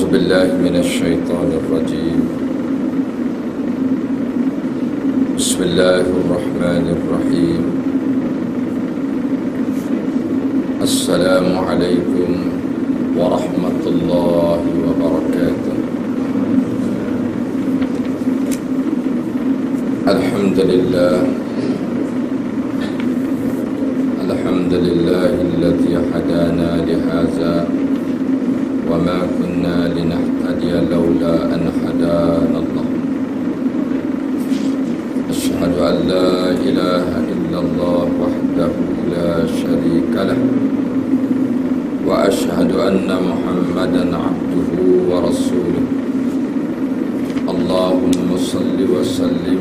أعوذ بالله من الشيطان الرجيم. بسم الله الرحمن الرحيم. السلام عليكم ورحمة الله وبركاته. الحمد لله الذي هدانا لهذا وما كنا لنهتدي لولا أن هدانا الله. أشهد أن لا إله إلا الله وحده لا شريك له وأشهد أن محمدا عبده ورسوله. اللهم صل وسلم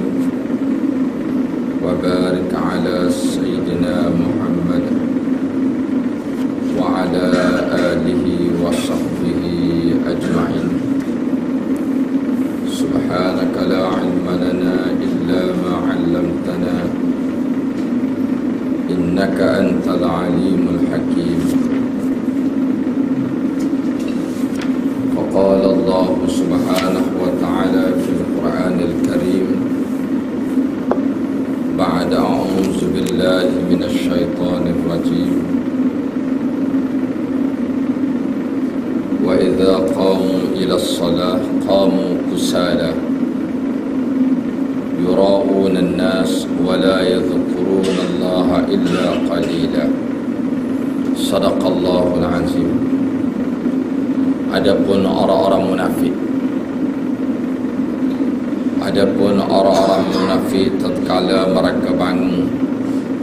وبارك على سيدنا محمد وعلى آله وصحبه أجمعين. سبحانك لا علم لنا إلا ما علمتنا إنك أنت العليم الحكيم. وقال الله سبحانه وتعالى في القرآن الكريم بعد أعوذ بالله من الشيطان الرجيم: وإذا قاموا إلى الصلاة قاموا كسالى يراءون الناس ولا يذكرون الله إلا قليلا. صدق الله العظيم. Adapun orang-orang munafik, tatkala mereka bangun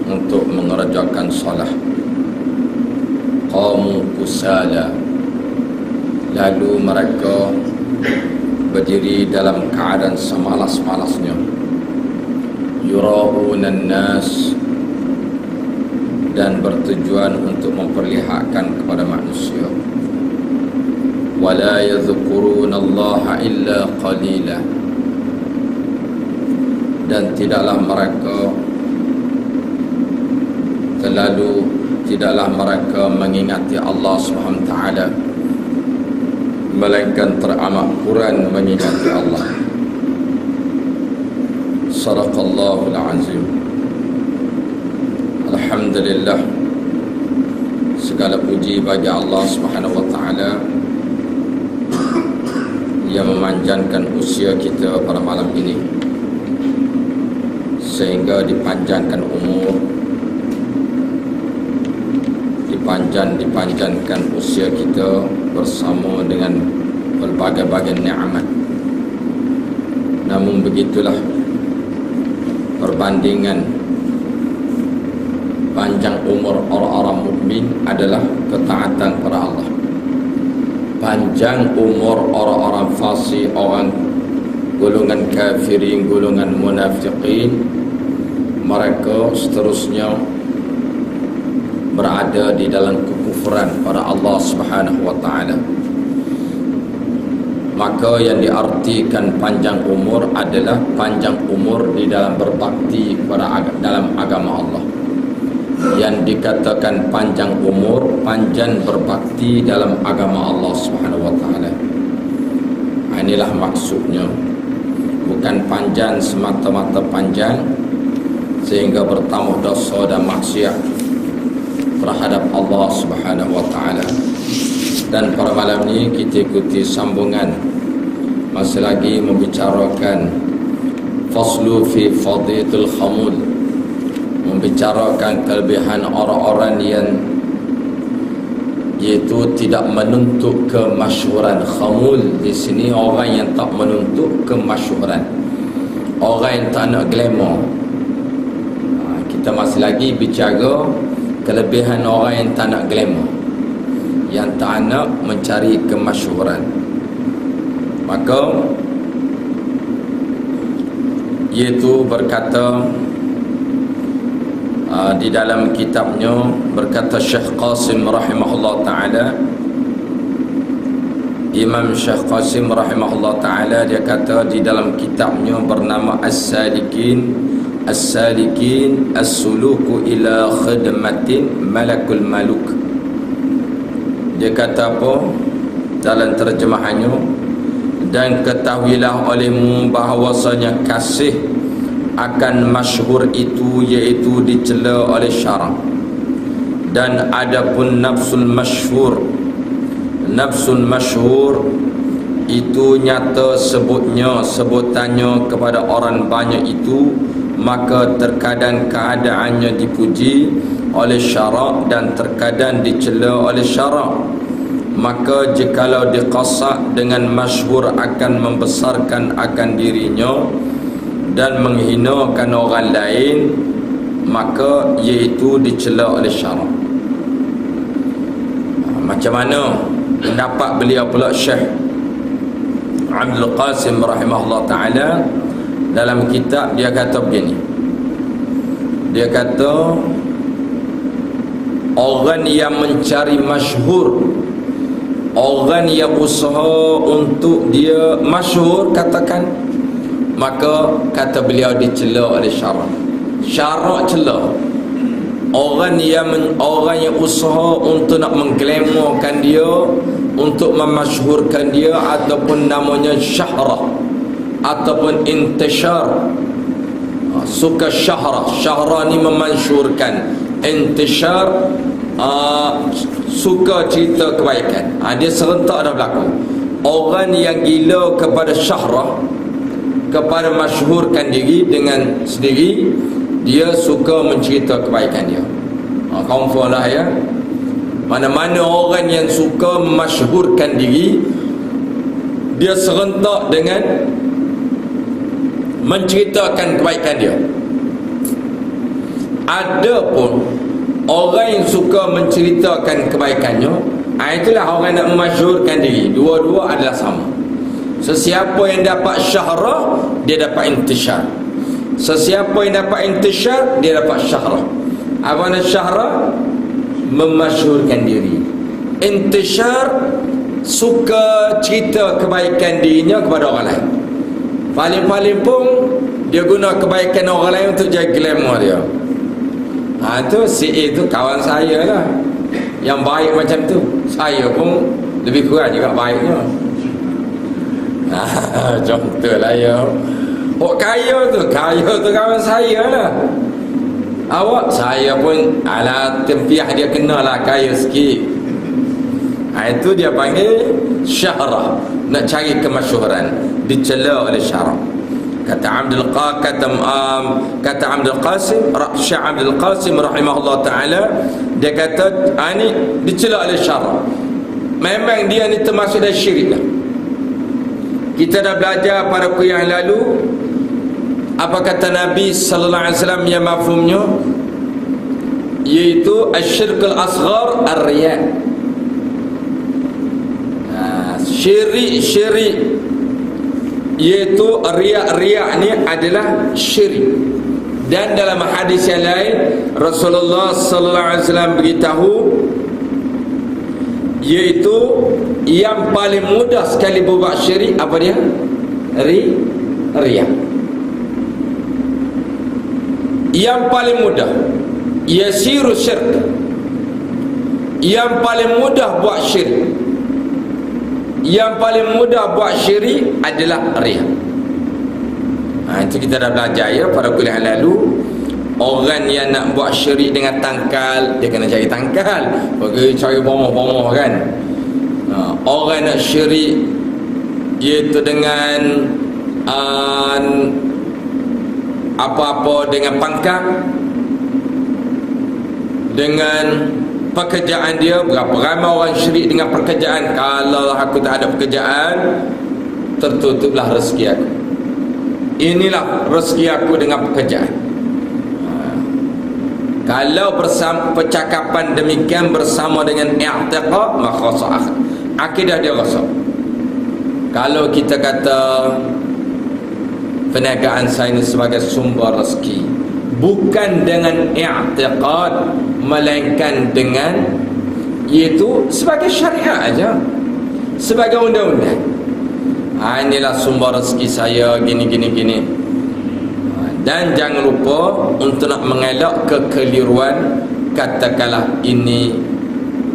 untuk mengerjakan salat, qamu kusala, lalu mereka berdiri dalam keadaan semalas-malasnya, yura'unan nas, dan bertujuan untuk memperlihatkan kepada manusia, wala yadhkurunallaha illa qalila, dan tidaklah mereka mengingati Allah Subhanahu wa taala, melainkan teramat kurang mengingati Allah. Sadaqallahul azim. Alhamdulillah, segala puji bagi Allah Subhanahu wa taala yang memanjangkan usia kita pada malam ini sehingga dipanjangkan umur, dipanjangkan usia kita bersama dengan berbagai-bagai nikmat. Namun begitulah perbandingan panjang umur orang-orang mukmin adalah ketaatan kepada Allah. Panjang umur orang-orang fasik, orang golongan kafirin, golongan munafiqin, mereka seterusnya berada di dalam kekufuran pada Allah Subhanahu wa taala. Maka yang diartikan panjang umur adalah panjang umur di dalam berbakti kepada dalam agama Allah. Yang dikatakan panjang umur, panjang berbakti dalam agama Allah Subhanahu wa taala. Inilah maksudnya. Bukan panjang semata-mata panjang sehingga bertambah dosa dan maksiat terhadap Allah Subhanahu wa taala. Dan pada malam ini kita ikuti sambungan masih lagi membicarakan faslu fi fadilatul khamul, membicarakan kelebihan orang-orang yang iaitu tidak menuntut kemasyhuran. Khamul di sini orang yang tak menuntut kemasyhuran, orang yang tak nak glamour. Kita masih lagi bicara kelebihan orang yang tak nak glamour, yang tak nak mencari kemasyhuran. Maka iaitu berkata di dalam kitabnya, berkata Syekh Qasim rahimahullah ta'ala, Imam Syekh Qasim rahimahullah ta'ala, dia kata di dalam kitabnya bernama As-Salikin As-Suluku ila khidmatin malakul maluk. Dia kata apa? dalam terjemahannya, dan ketahuilah olehmu bahawasanya kasih akan masyhur itu iaitu dicela oleh syarak. Dan adapun nafsul masyhur itu nyata sebutannya kepada orang banyak itu, maka terkadang keadaannya dipuji oleh syarak dan terkadang dicela oleh syarak. Maka jikalau diqasak dengan masyhur akan membesarkan akan dirinya dan menghinakan orang lain, maka iaitu dicela oleh syarak. Macam mana pendapat beliau pula Syekh Abdul Qasim rahimahullah ta'ala dalam kitab, dia kata begini, dia kata orang yang mencari masyhur, orang yang usaha untuk dia masyhur katakan, maka kata beliau dicela oleh syarak. Syarak cela orang yang usaha untuk nak mengglamourkan dia, untuk memasyhurkan dia, ataupun namanya syahrah ataupun intishar. Suka syahrah ni memasyhurkan, intishar suka cerita kebaikan. Dia serentak dah berlaku. Orang yang gila kepada syahrah, kepada masyhurkan diri dengan sendiri, dia suka mencerita kebaikan dia. Confirm lah ya. Mana-mana orang yang suka memasyhurkan diri, dia serentak dengan menceritakan kebaikan dia. Adapun orang yang suka menceritakan kebaikannya, itulah orang nak memasyhurkan diri. Dua-dua adalah sama. Sesiapa yang dapat syahrah, dia dapat intishar. Sesiapa yang dapat intishar, dia dapat syahrah. Apa makna syahrah? Memasyhurkan diri. Intishar, suka cerita kebaikan dirinya kepada orang lain. Paling-paling pun dia guna kebaikan orang lain untuk jaga glamour dia. Tu si A tu kawan saya lah, yang baik macam tu. Saya pun lebih kurang juga baiknya. Contohlah ya, kaya tu kawan saya lah. Awak, saya pun ala tempiah dia kenalah kaya sikit. Itu dia panggil syahrah, nak cari kemasyhuran, dicela oleh syarak. Kata Abdul Qasim, Syekh Abdul Qasim rahimahullah ta'ala, dia kata ini dicela oleh syarak. Memang dia ni termasuk dari syirik lah. Kita dah belajar pada kuliah yang lalu apa kata Nabi sallallahu alaihi wasallam yang mafhumnya, iaitu asyirkul asghar ar-riya. Syirik iaitu riya ni adalah syirik. Dan dalam hadis yang lain Rasulullah sallallahu alaihi wasallam beritahu, iaitu yang paling mudah sekali berbuat syirik apa dia? Riya. Yang paling mudah, yasiru syirk. Yang paling mudah buat syirik, yang paling mudah buat syirik adalah riya. Itu kita dah belajar ya pada kuliah lalu. Orang yang nak buat syirik dengan tangkal, dia kena cari tangkal, pergi cari bomoh-bomoh kan. Orang nak syirik iaitu dengan apa-apa, dengan pangkat, dengan pekerjaan dia. Berapa ramai orang syirik dengan pekerjaan. Kalau aku tak ada pekerjaan, tertutuplah rezeki aku. Inilah rezeki aku dengan pekerjaan. Kalau bersama percakapan demikian bersama dengan i'tiqad, maka akidah dia rosak. Kalau kita kata perniagaan saya ini sebagai sumber rezeki, bukan dengan i'tiqad, melainkan dengan iaitu sebagai syariat aja, sebagai undang-undang. Inilah sumber rezeki saya, gini. Dan jangan lupa untuk nak mengelak kekeliruan, katakanlah ini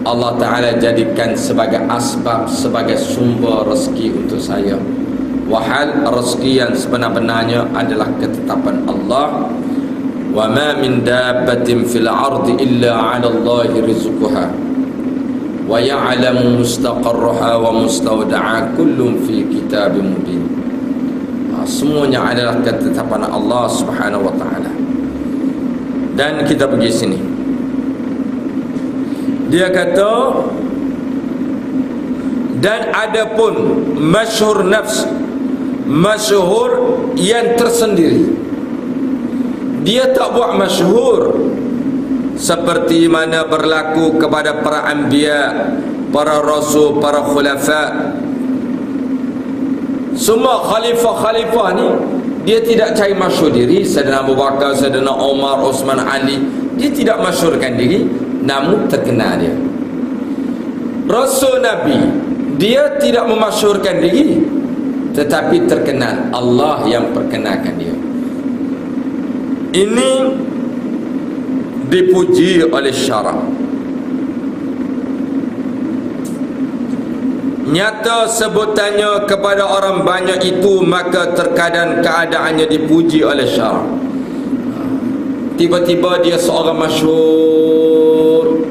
Allah Ta'ala jadikan sebagai asbab, sebagai sumber rezeki untuk saya. Wahal rezeki yang sebenar-benarnya adalah ketetapan Allah. Wa ma min dabbatin fil ardi illa 'ala Allahi rizquha wa ya'lamu mustaqarraha wa mustawda'aha kullun fi kitabim mubin. Semuanya adalah ketetapan Allah Subhanahu wa Ta'ala. Dan kita pergi sini, dia kata, dan ada pun masyhur nafs, masyhur yang tersendiri. Dia tak buat masyhur seperti mana berlaku kepada para anbiya, para rasul, para khulafa. Semua khalifah-khalifah ni dia tidak cari masyhur diri. Saidina Abu Bakar, Saidina Umar, Osman, Ali, dia tidak masyhurkan diri, namun terkenal dia. Rasul Nabi, dia tidak memasyhurkan diri, tetapi terkenal. Allah yang perkenalkan dia. Ini dipuji oleh syarak. Nyata sebutannya kepada orang banyak itu, maka terkadang keadaannya dipuji oleh syarak. Tiba-tiba dia seorang masyhur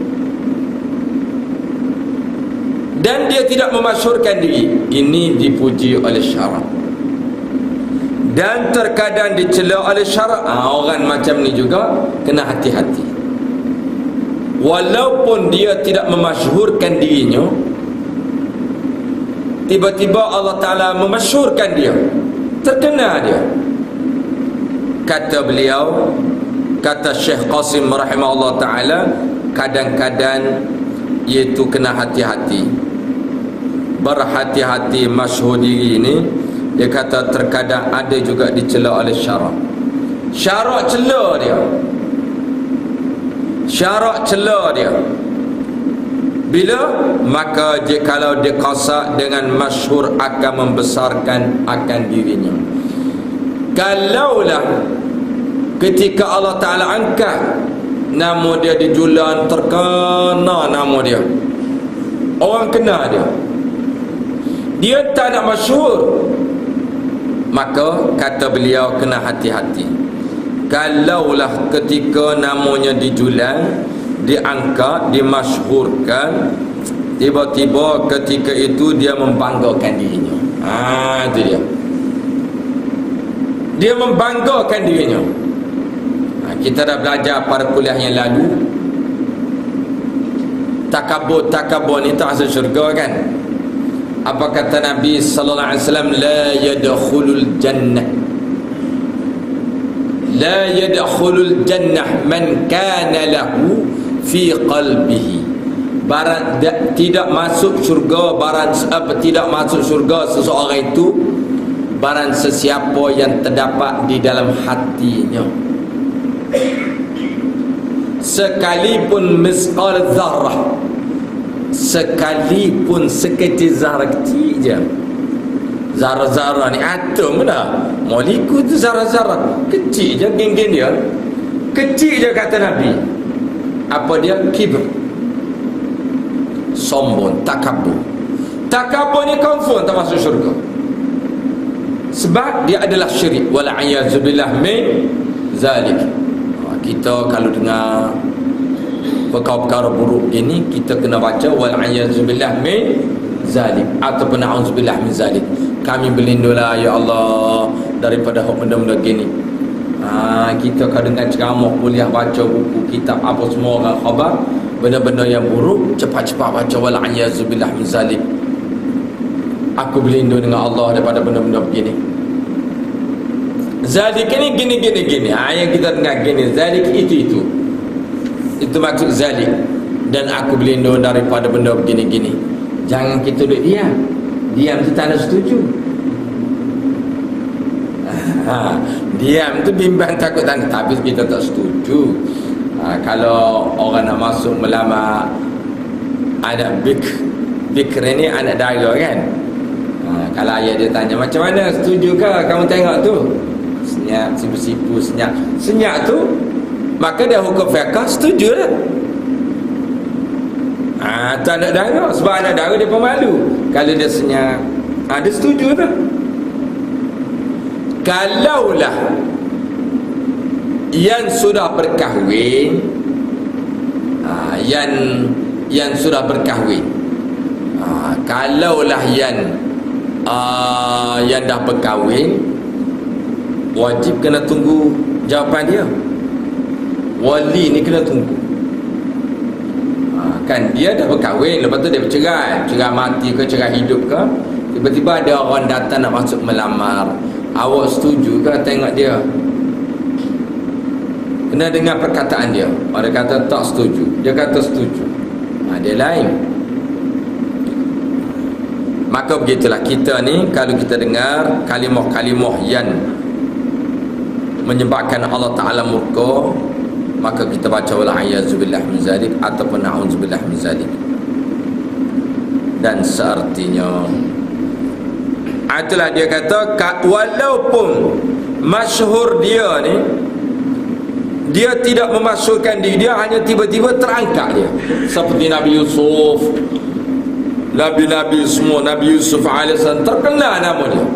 dan dia tidak memasyhurkan diri. Ini dipuji oleh syarak. Dan terkadang dicela oleh syarak. Orang macam ni juga kena hati-hati. Walaupun dia tidak memasyhurkan dirinya, tiba-tiba Allah Ta'ala memasyhurkan dia, terkenal dia. Kata beliau, kata Syekh Qasim rahimahullah ta'ala, kadang-kadang iaitu kena hati-hati, berhati-hati masyhur diri ini. Dia kata terkadang ada juga dicela oleh syarak. Syarak cela dia, syarak cela dia. Bila? Maka kalau dia qasak dengan masyhur akan membesarkan akan dirinya. Kalaulah ketika Allah Ta'ala angkat nama dia di julan, terkenal nama dia, orang kenal dia, dia tak nak masyhur, maka kata beliau kena hati-hati. Kalaulah ketika namanya dijulan, diangkat, dimasyhurkan, tiba-tiba ketika itu dia membanggakan dirinya. Itu dia. Dia membanggakan dirinya. Kita dah belajar pada kuliah yang lalu, takabur ni tak masuk syurga kan. Apa kata Nabi sallallahu alaihi wasallam? La yadkhulul jannah, la yadkhulul jannah man kana lahu fi qalbihi, barang tidak masuk syurga, tidak masuk syurga seseorang itu, barang sesiapa yang terdapat di dalam hatinya sekalipun misqal zarrah, sekalipun sekecil zarah, kecil je. Zarah-zarah ni atom dah, molekul tu zarah-zarah kecil je, geng-geng dia kecil je. Kata Nabi, apa dia? Kibr, sombong, takabur. Takabur ni confirm tak masuk syurga, sebab dia adalah syirik. Wal'iyadzubillah min zalik. Kita kalau dengar perkara-perkara buruk gini, kita kena baca wal'iyadzubillah min zalik, ataupun a'udzubillah min zalik. Kami berlindunglah ya Allah daripada benda-benda gini. Kita kalau dengar ceramah, kuliah, baca buku, kitab, apa semua orang khabar benda-benda yang buruk, cepat-cepat baca wal'iyadzubillah min zalik. Aku berlindung dengan Allah daripada benda-benda begini. Zalik ini gini. Yang kita dengar gini, zalik itu maksud zalik. Dan aku berlindung daripada benda begini-gini. Jangan kita duduk diam tu tak ada setuju. Diam tu bimbang, takut tak, tapi kita tak setuju. Kalau orang nak masuk melamar anak bikr ni, anak dara kan, kalau ayah dia tanya macam mana, setuju ke kamu tengok tu, senyap, sipu-sipu, senyap tu, maka dia hukum fiqh setuju lah. Tak nak darah. Sebab anak darah dia pemalu. Kalau dia senyap, dia setuju tak? Kalaulah yang sudah berkahwin, yang sudah berkahwin, kalaulah yang dah berkahwin, wajib kena tunggu jawapan dia. Wali ni kena tunggu. Kan dia dah berkahwin, lepas tu dia bercerai, cerai mati ke cerai hidup ke, tiba-tiba ada orang datang nak masuk melamar, awak setuju ke tengok dia? Kena dengar perkataan dia. Orang kata tak setuju, dia kata setuju, dia lain. Maka begitulah kita ni, kalau kita dengar kalimah-kalimah yang menyebabkan Allah Ta'ala murka, maka kita baca wala a'udzubillah min zalik ataupun a'udzubillah min zalik. Dan seartinya, itulah dia kata, walaupun masyhur dia ni, dia tidak memasyhurkan diri dia, hanya tiba-tiba terangkat dia. Seperti Nabi Yusuf, Nabi-Nabi semua, Nabi Yusuf AS terkenal nama dia.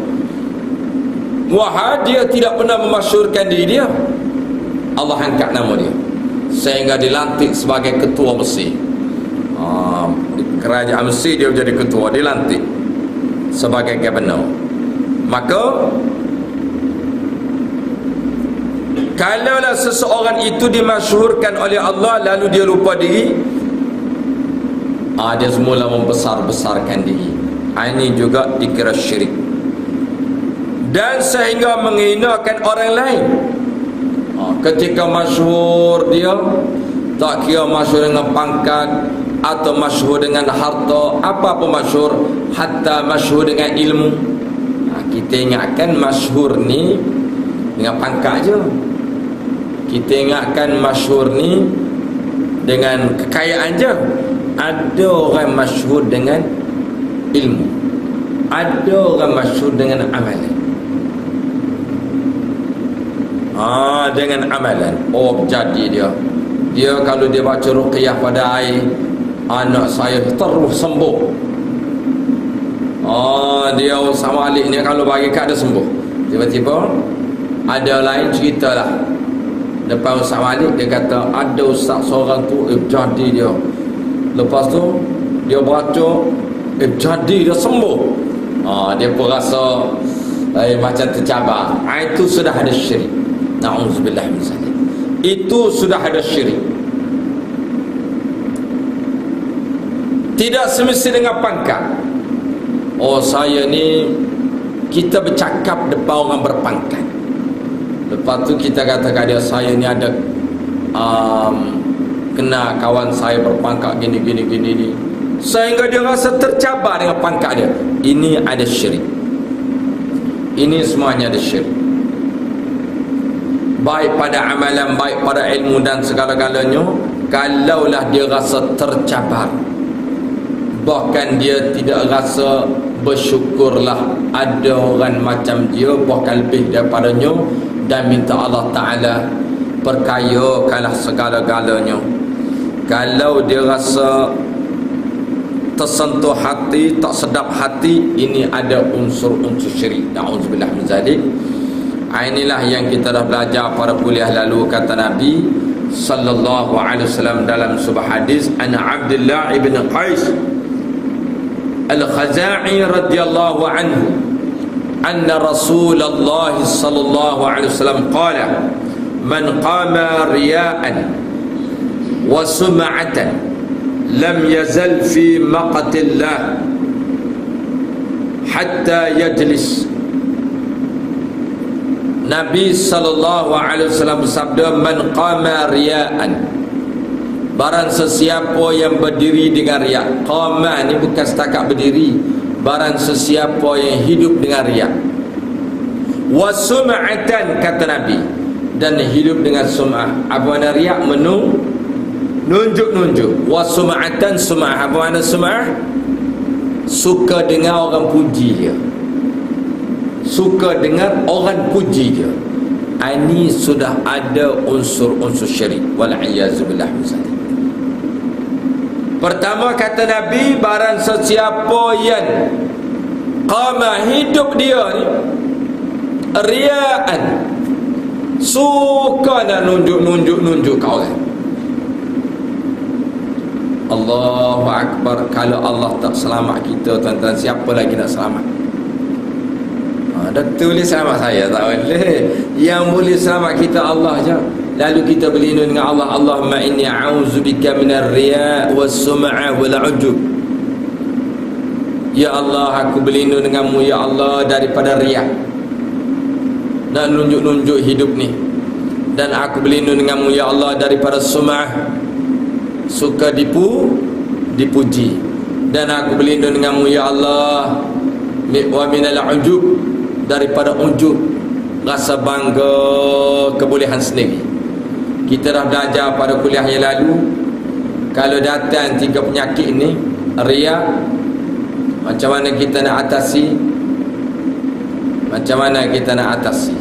Wahai dia tidak pernah memasyhurkan diri dia, Allah angkat nama dia sehingga dilantik sebagai ketua Mesir. Di kerajaan Mesir dia menjadi ketua, dilantik sebagai governor. Maka kalaulah seseorang itu dimasyhurkan oleh Allah lalu dia lupa diri, dia semula membesar-besarkan diri. Ini juga dikira syirik, dan sehingga menghinakan orang lain. Ketika masyhur dia, tak kira masyhur dengan pangkat atau masyhur dengan harta, apa pun masyhur, hatta masyhur dengan ilmu. Kita ingatkan masyhur ni dengan pangkat je. Kita ingatkan masyhur ni dengan kekayaan je. Ada orang masyhur dengan ilmu, ada orang masyhur dengan amalan. Dengan amalan. Jadi dia kalau dia baca ruqyah pada air, anak saya terus sembuh. Dia sama alik ni kalau bagi kat dia sembuh. Tiba-tiba ada lain ceritalah depan Ustaz Malik, dia kata ada ustaz seorang tu jadi dia, lepas tu dia baca jadi dia sembuh. Dia pun rasa macam tercabar. Itu sudah ada syirik. Na'udzubillah min zalik. Itu sudah ada syirik. Tidak semestinya dengan pangkat. Saya ni, kita bercakap depan orang berpangkat, lepas tu kita katakan dia, saya ni ada kena kawan saya berpangkat gini, sehingga dia rasa tercabar dengan pangkat dia. Ini ada syirik. Ini semuanya ada syirik, baik pada amalan, baik pada ilmu dan segala-galanya. Kalaulah dia rasa tercabar, bahkan dia tidak rasa bersyukurlah ada orang macam dia, bahkan lebih daripadanya, dan minta Allah Ta'ala perkayakanlah segala-galanya. Kalau dia rasa tersentuh hati, tak sedap hati, ini ada unsur-unsur syirik. Na'udzubillah min zalik. Inilah yang kita dah belajar pada kuliah lalu. Kata Nabi sallallahu alaihi wasallam dalam sebuah hadis, ana Abdullah ibn Qais al-Khaza'i radhiyallahu anhu anna Rasulullah sallallahu alaihi wasallam qala man qama riya'an wa sum'atan lam yazal fi maqatillah hatta yajlis. Nabi sallallahu alaihi wasallam bersabda, man qama riya'an, barang sesiapa yang berdiri dengan riya. Qama ni bukan setakat berdiri, barang sesiapa yang hidup dengan riya. Wa sum'atan, kata Nabi, dan hidup dengan sum'ah. Apa makna riya? Nunjuk-nunjuk. Wa sum'atan, sum'ah. Apa makna sum'ah? Suka dengar orang puji dia, suka dengar orang puji dia. Ini sudah ada unsur-unsur syirik. Wal'iyazubillah min zalik. Pertama kata Nabi, barang sesiapa yang qama, hidup dia ni ria'an, suka nak nunjuk kau orang. Allahu Akbar. Kalau Allah tak selamat kita, tuan-tuan, siapa lagi nak selamat? Dah tulis selamat saya, tak boleh. Yang boleh selamat kita Allah je. Lalu kita berlindung dengan Allah. Allahumma inni a'udzubika minar riya' was-sum'ah wal 'ujub. Ya Allah, aku berlindung denganmu ya Allah daripada riya, nak nunjuk-nunjuk hidup ni. Dan aku berlindung denganmu ya Allah daripada sum'ah, suka dipuji. Dan aku berlindung denganmu ya Allah wa minal 'ujub, daripada ujub, rasa bangga kebolehan sendiri. Kita dah belajar pada kuliah yang lalu, kalau datang 3 penyakit ni, riya, macam mana kita nak atasi? Macam mana kita nak atasi?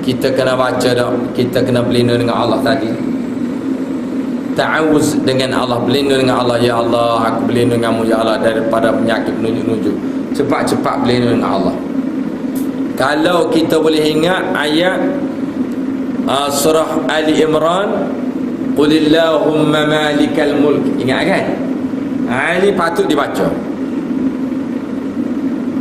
Kita kena baca dah, kita kena berlindung dengan Allah tadi. Ta'awuz dengan Allah, berlindung dengan Allah. Ya Allah, aku berlindung denganmu ya Allah daripada penyakit menunjuk-nunjuk. Cepat-cepat berlindung dengan Allah. Kalau kita boleh ingat ayat surah Ali Imran, Qulillahumma malikal mulk, ingat kan? Ini patut dibaca.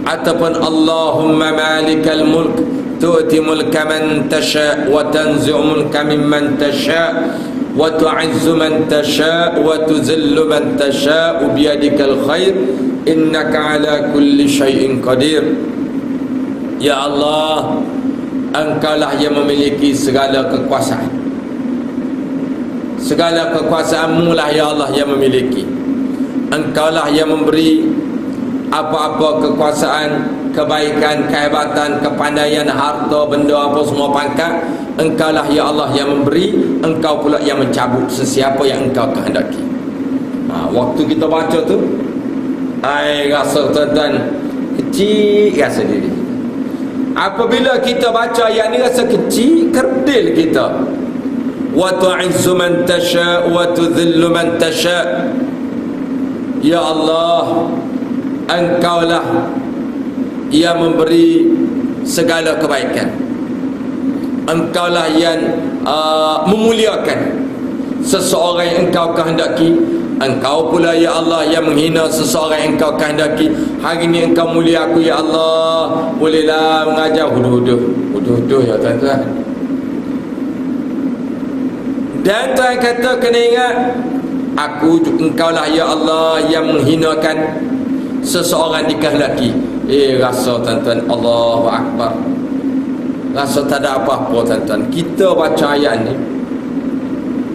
Ataupun Allahumma malikal mulk tu'ti mulka man tasha' wa tanzi'u mulka mimman tasha' wa tu'izzu man tasha' wa tuzillu man tasha' biyadikal khair innaka ala kulli syai'in qadir. Ya Allah, Engkaulah yang memiliki segala kekuasaan. Segala kekuasaanmu lah ya Allah yang memiliki. Engkaulah yang memberi apa-apa kekuasaan, kebaikan, kehebatan, kepandaian, harta, benda apa semua pangkat. Engkaulah ya Allah yang memberi, Engkau pula yang mencabut sesiapa yang Engkau kehendaki. Waktu kita baca tu, rasa tuan-tuan kecil rasa diri. Apabila kita baca ayat ni rasa kecil, kerdil kita. Wa tu'izzu man tasha' wa tudhillu man tasha'. Ya Allah, Engkaulah yang memberi segala kebaikan. Engkaulah yang memuliakan seseorang yang Engkau kehendaki. Engkau pula ya Allah yang menghina seseorang yang Engkau kehendaki. Hari ni Engkau mulia aku ya Allah, bolehlah mengajar huduh ya tuan-tuan. Dan Tuhan kata kena ingat, Engkaulah ya Allah yang menghinakan seseorang dikehendaki. Rasa tuan-tuan, Allahu Akbar, rasa tak ada apa-apa tuan-tuan. Kita baca ayat ni,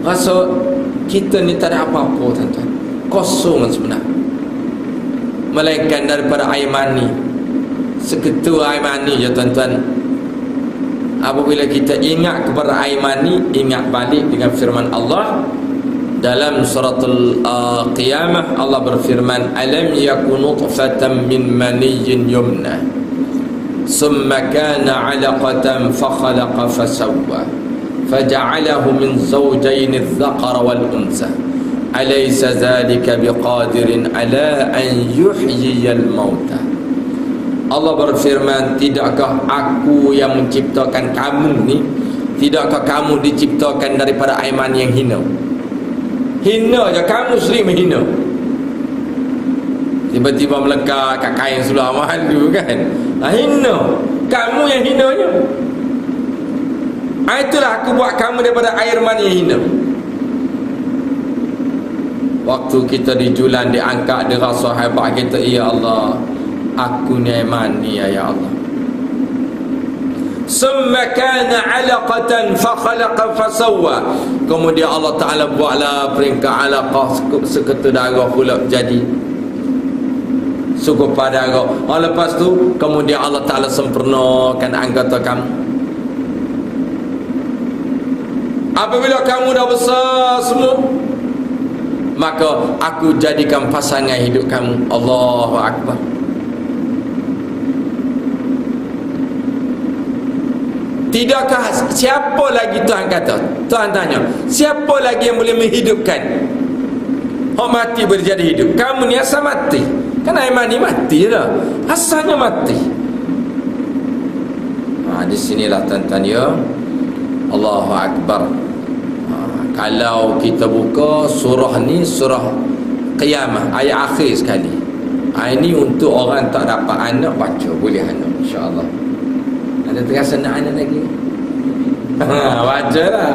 rasa kita ni tak ada apa-apa tuan-tuan, kosong sebenarnya. Melainkan daripada air mani, seketul air mani ya tuan-tuan. Apabila kita ingat kepada air mani, ingat balik dengan firman Allah dalam suratul Qiyamah. Allah berfirman, alam yakun nutfatan min maniyyin yumna summa kana 'alaqatan fakhalaqa fasawwa faja'alahu min zawjayn adh-dhakara wal unsa alaysa dhalika biqadirin ala an yuhyiyal mauta. Allah berfirman, tidakkah aku yang menciptakan kamu ni? Tidakkah kamu diciptakan daripada air mani yang hina? Hina je, kamu sendiri menghina. Tiba-tiba melekar kat kain seluar malu kan? Hina, kamu yang hinanya. Itulah aku buat kamu daripada air mani yang hina. Waktu kita di julan diangkat, dia rasa hebat kita, ya Allah, aku ni air mani ya Allah. Summa kana 'alaqatan fa khalaqa fa sawwa. Kemudian Allah Taala buatlah peringkat alaqah, seketul darah pula jadi segumpal darah. Lepas tu kemudian Allah Taala sempurnakan anggota kamu. Apabila kamu dah besar semua, maka aku jadikan pasangan hidup kamu. Allahu Akbar. Tidakkah siapa lagi, Tuhan kata, Tuhan tanya, siapa lagi yang boleh menghidupkan Hak mati boleh jadi hidup. Kamu ni asal mati. Kan air mani mati dah. Asalnya mati. Di sinilah tuan-tuan ya. Allahu Akbar. Kalau kita buka surah ni, surah Qiyamah, ayat akhir sekali. Ini untuk orang tak dapat anak baca, boleh anak insya-Allah. Ada terasa nak anak lagi? Baca lah.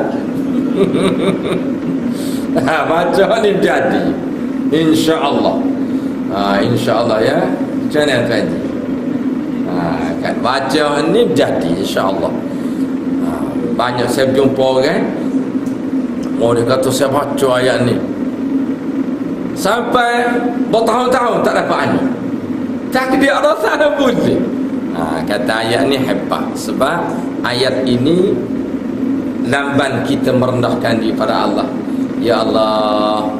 Baca ni jadi insya-Allah. Insya-Allah ya. Macam mana tadi? Kan baca ni jadi insya-Allah. Banyak saya jumpa orang, dia kata saya baca ayat ni sampai bertahun-tahun tak dapat anak. Takdir rasa boleh. Kata ayat ni hebat. Sebab ayat ini lamban kita merendahkan diri pada Allah. Ya Allah,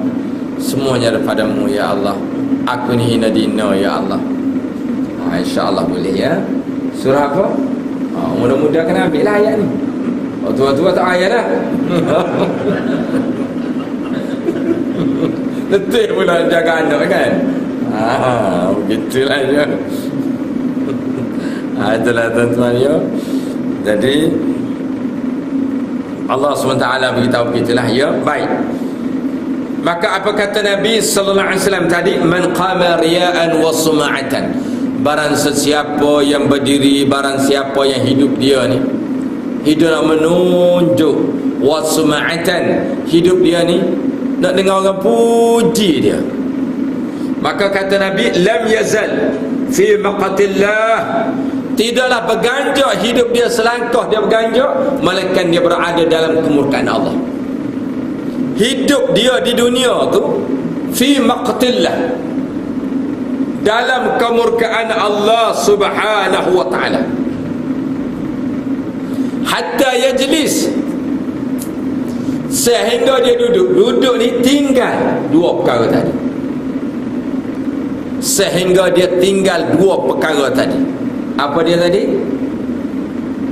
semuanya daripadamu ya Allah. Aku ni hina dina ya Allah. InsyaAllah boleh ya. Surah apa? Mudah-mudahan kena ambil lah ayat ni. Tua-tua tak ayat dah. Letih pula jaga anak kan. Begitulah ya. Itulah tuan-tuan ya. Jadi Allah SWT beritahu begitulah ya. Baik. Maka apa kata Nabi sallallahu alaihi wasallam tadi? Man qama riya'an wa sum'atan. Barang sesiapa yang berdiri, barang siapa yang hidup dia ni, hidup nak menunjuk, wa sum'atan, hidup dia ni nak dengar orang puji dia, maka kata Nabi, lam yazal fi maqatillah, tidaklah berganjak hidup dia, selangkah dia berganjak, melainkan dia berada dalam kemurkaan Allah. Hidup dia di dunia tu fi maqatillah, dalam kemurkaan Allah Subhanahu wa ta'ala, hatta yajlis, sehingga dia duduk ni tinggal dua perkara tadi. Sehingga dia tinggal dua perkara tadi. Apa dia tadi?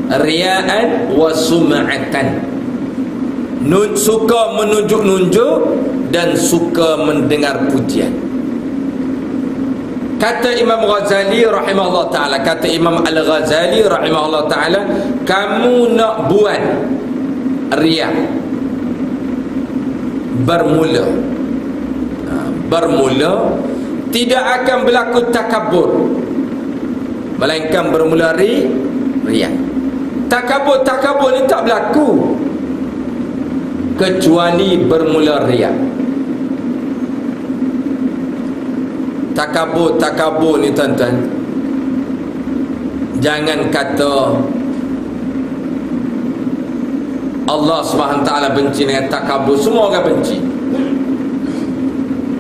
Riya'an wa sum'atan. Suka menunjuk-nunjuk dan suka mendengar pujian. Kata Imam Ghazali rahimahullah ta'ala, kata Imam Al-Ghazali rahimahullah ta'ala, kamu nak buat riya, bermula tidak akan berlaku takabur, melainkan bermula riya. Takabur ni tak berlaku kecuali bermula riya. Takabur ni tuan-tuan, jangan kata Allah SWT benci dengan takabur. Semua orang benci.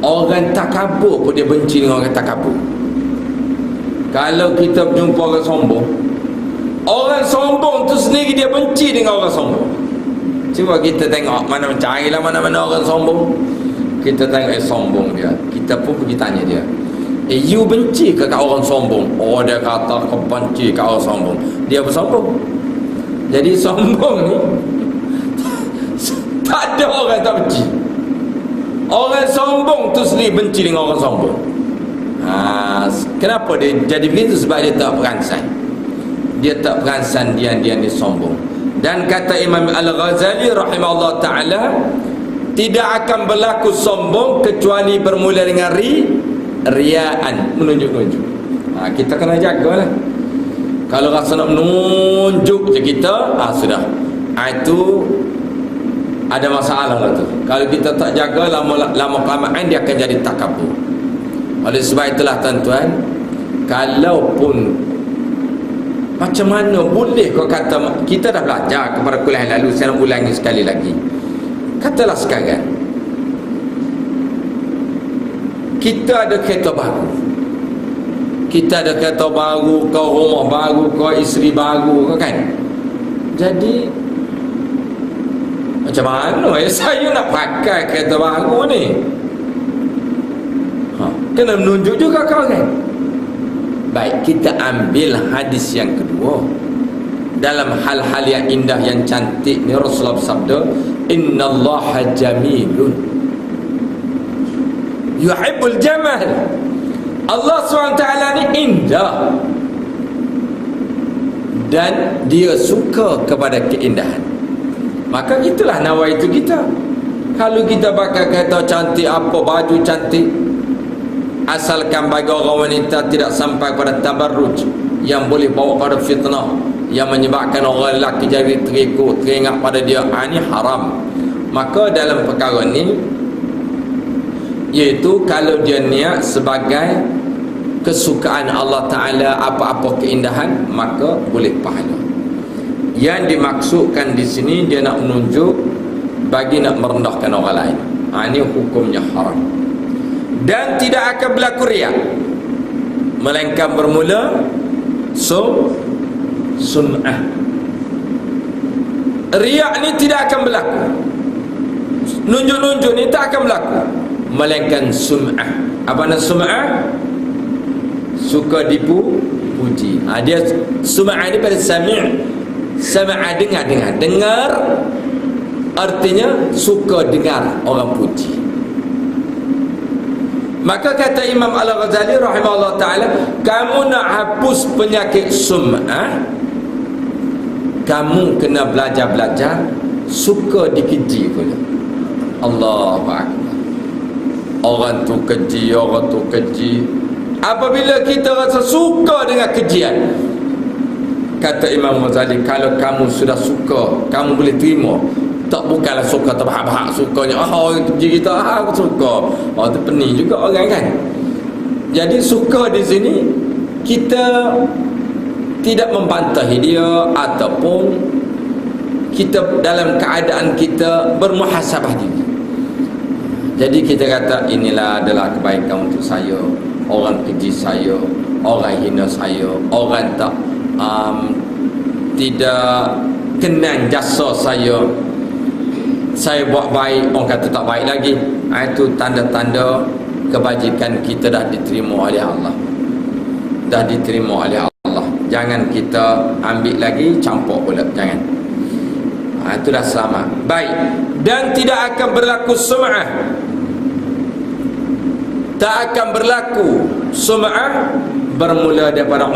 Orang takabur pun dia benci dengan orang takabur. Kalau kita berjumpa orang sombong tu sendiri dia benci dengan orang sombong. Cuba kita tengok, carilah mana-mana orang sombong, kita tengok sombong dia, kita pun pergi tanya dia, you benci ke kat orang sombong? Oh, dia kata kau benci kat orang sombong. Dia bersombong. Jadi sombong ni tak ada orang tak benci. Orang sombong tu sendiri benci dengan orang sombong. Kenapa dia jadi begitu? Sebab dia tak perasan. Dia tak perasan dia ni sombong. Dan kata Imam Al-Ghazali rahimahullah ta'ala, tidak akan berlaku sombong kecuali bermula dengan riyaan, menunjuk-nunjuk. Kita kena jagalah. Kalau rasa nak menunjuk je kita, sudah, itu ada masalah lah tu. Kalau kita tak jaga, lama kelamaan dia akan jadi takabur. Oleh sebab itulah tuan-tuan, kalaupun macam mana boleh kau kata, kita dah belajar kepada kuliah lalu, saya nak ulangi sekali lagi. Katalah sekarang kita ada kereta baru, kita ada kereta baru, kau rumah baru, kau isteri baru, kan? Jadi macam mana saya nak pakai kereta baru ni? Kena menunjuk juga kau, kan? Baik, kita ambil hadis yang kedua. Dalam hal-hal yang indah, yang cantik ni, Rasulullah bersabda, innallaha jamilun. yuhibbul jamal. Allah SWT ni indah dan dia suka kepada keindahan. Maka itulah nawaitu kita. Kalau kita pakai kereta cantik, apa baju cantik, asalkan bagi orang wanita tidak sampai pada tabarruj yang boleh bawa pada fitnah, yang menyebabkan orang lelaki jadi terikut, teringat pada dia, ini haram. Maka dalam perkara ni, iaitu kalau dia niat sebagai kesukaan Allah Ta'ala, apa-apa keindahan, maka boleh pahala. Yang dimaksudkan di sini, dia nak menunjuk bagi nak merendahkan orang lain. Ini hukumnya haram. Dan tidak akan berlaku riak, melainkan bermula sum'ah. Riak ni tidak akan berlaku, nunjuk-nunjuk ni tak akan berlaku, melainkan sum'ah. Apa nak sum'ah? Suka dipuji. Dia sum'ah ni pada sami'. Sama'a, dengar artinya suka dengar orang puji. Maka kata Imam Al-Ghazali rahimahullah ta'ala, kamu nak hapus penyakit sum'ah, kamu kena belajar suka dikeji pula. Allahu Akbar. Orang tu keji, orang tu keji. Apabila kita rasa suka dengan kejian, kata Imam Ghazali, kalau kamu sudah suka, kamu boleh terima. Tak, bukanlah suka terbahak-bahak sukanya, keji kita, aku suka. Itu pening juga orang kan. Jadi suka di sini, kita tidak membantahi dia, ataupun kita dalam keadaan kita bermuhasabah diri. Jadi kita kata, inilah adalah kebaikan untuk saya. Orang keji saya, orang hina saya, orang tak tidak kenal jasa saya buat baik, orang kata tak baik lagi. Itu tanda-tanda kebajikan kita dah diterima oleh Allah. Dah diterima oleh Allah. Jangan kita ambil lagi, campur pula, jangan. Itu dah selamat. Baik. Dan tidak akan berlaku sum'ah. Tak akan berlaku sum'ah bermula daripada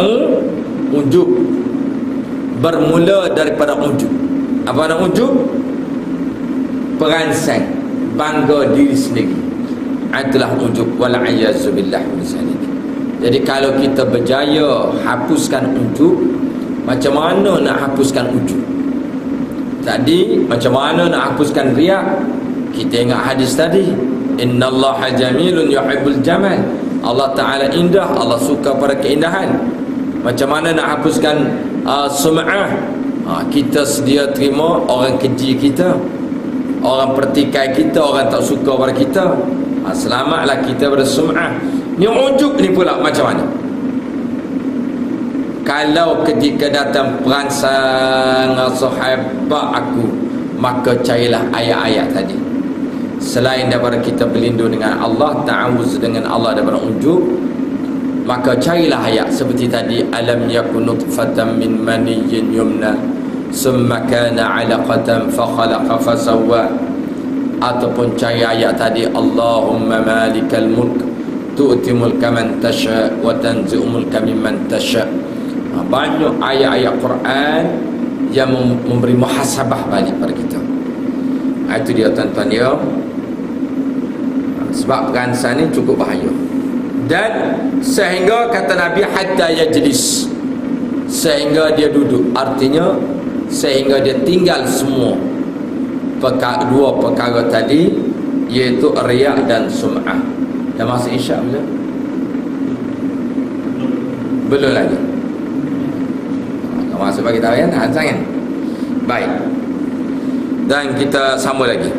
ujub. Bermula daripada ujub. Apa nak ujub? Perangsang, bangga diri sendiri. Itulah ujub. Wal'ayyazubillah min zalik. Jadi kalau kita berjaya hapuskan ujub, macam mana nak hapuskan ujub? Tadi macam mana nak hapuskan riak? Kita ingat hadis tadi, innallaha jamilun yuhibbul jamal. Allah Ta'ala indah, Allah suka pada keindahan. Macam mana nak hapuskan sum'ah? Kita sedia terima orang keji kita, orang pertikai kita, orang tak suka pada kita. Selamatlah kita pada sum'ah. Ni ujub ni pula macam mana? Kalau ketika datang perangsang sahabat aku, maka carilah ayat-ayat tadi. Selain daripada kita berlindung dengan Allah, ta'awuz dengan Allah daripada ujub, maka carilah ayat seperti tadi, alam yakun nutfatan min maniyyin yumna summa kana 'alaqatan fa khalaqa fa sawwa. Ataupun cari ayat tadi, Allahumma malikal mulk tu'ti mulka man tasha wa tanzi'u mulka mimman tasha. Banyak ayat-ayat Quran yang memberi muhasabah balik pada kita. Itu dia tuan-tuan dia. Sebab perangsang ni cukup bahaya. Dan sehingga kata Nabi hatta yajlis, sehingga dia duduk. Artinya sehingga dia tinggal semua dua perkara tadi, iaitu riak dan sum'ah. Dah masuk isyak belum? Belum lagi. Masuk bagi tahu kan? Jangan. Baik. Dan kita sambung lagi.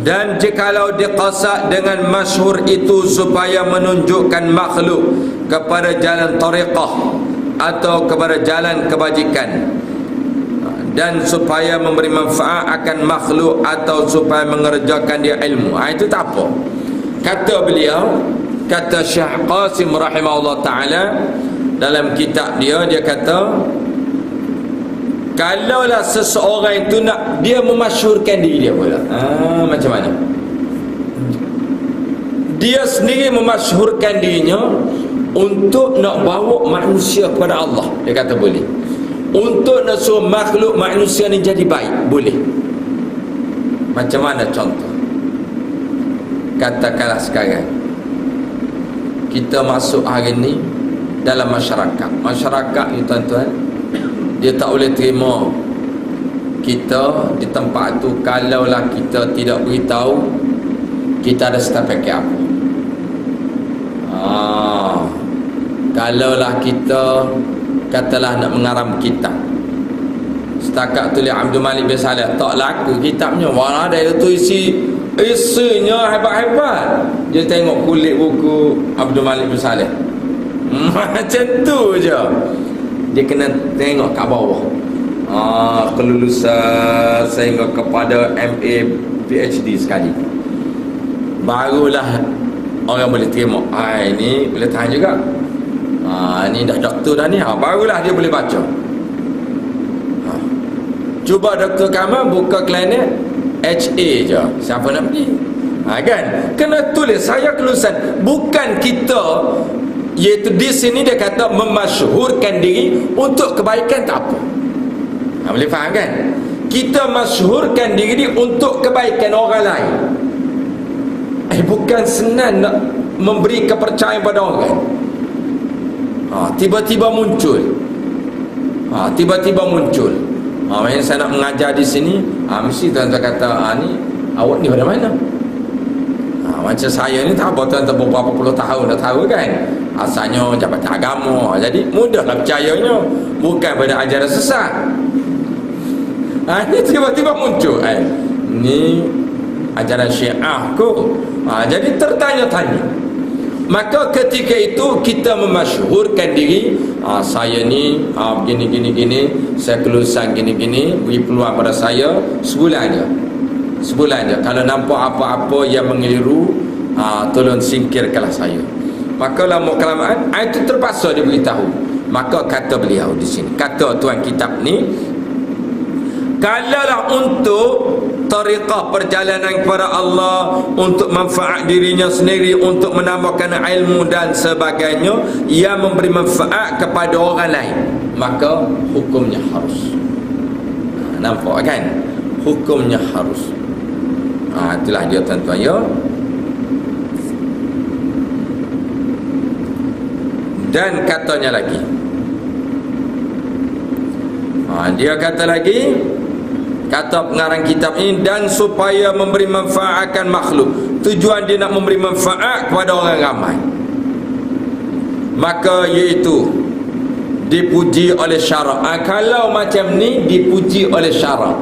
Dan jikalau diqasad dengan masyhur itu supaya menunjukkan makhluk kepada jalan tariqah atau kepada jalan kebajikan, dan supaya memberi manfaat akan makhluk atau supaya mengerjakan dia ilmu, itu tak apa. Kata beliau, kata Syekh Qasim rahimahullah ta'ala dalam kitab dia, dia kata Kalaulah seseorang itu nak dia memasyhurkan diri dia pula, macam mana? Dia sendiri memasyhurkan dirinya untuk nak bawa manusia kepada Allah, dia kata boleh. Untuk nak suruh makhluk manusia ni jadi baik, boleh. Macam mana contoh? Katakanlah sekarang kita masuk hari ni dalam masyarakat. Masyarakat ni tuan-tuan, dia tak boleh terima kita di tempat tu kalaulah kita tidak beritahu kita ada sertifikat apa. Kalaulah kita katalah nak mengaram kitab, setakat tulis Abdul Malik bin Saleh, tak laku kitabnya, wala ada itu isinya hebat-hebat. Dia tengok kulit buku Abdul Malik bin Saleh, macam tu je. Dia kena tengok kat bawah, kelulusan sehingga kepada MA PhD sekali, barulah orang boleh terima. Ini boleh tahan juga, ni dah doktor dah ni, barulah dia boleh baca. Cuba Dr. Kamal buka klinik HA je, siapa nak pergi? Kan? Kena tulis saya kelulusan. Bukan kita, iaitu di sini dia kata memasyhurkan diri untuk kebaikan, tak apa. Boleh faham kan? Kita masyhurkan diri untuk kebaikan orang lain. Bukan senang nak memberi kepercayaan pada orang. Tiba-tiba muncul. Tiba-tiba muncul. Macam saya nak mengajar di sini, mesti tuan-tuan kata, ni awak ni pada mana? Macam saya ni tak apa, tuan-tuan beberapa puluh tahun dah tahu kan, asalnya jabatan agama, jadi mudahlah percayanya, bukan pada ajaran sesat. Ni tiba-tiba muncul, ni ajaran Syiah kot. Jadi tertanya-tanya. Maka ketika itu kita memasyhurkan diri, saya ni begini, saya kelulusan gini, beri peluang pada saya sebulan je. Kalau nampak apa-apa yang mengeliru, tolong singkirkanlah saya. Maka lama kelamaan itu terpaksa dia beritahu. Maka kata beliau di sini, kata tuan kitab ni, kalaulah untuk tariqah perjalanan kepada Allah, untuk manfaat dirinya sendiri, untuk menambahkan ilmu dan sebagainya yang memberi manfaat kepada orang lain, maka hukumnya harus. Nampak kan? Hukumnya harus. Itulah dia tuan-tuan ya. Dan katanya lagi, dia kata lagi, kata pengarang kitab ini, dan supaya memberi manfaat akan makhluk. Tujuan dia nak memberi manfaat kepada orang ramai, maka iaitu dipuji oleh syarak. Kalau macam ni dipuji oleh syarak,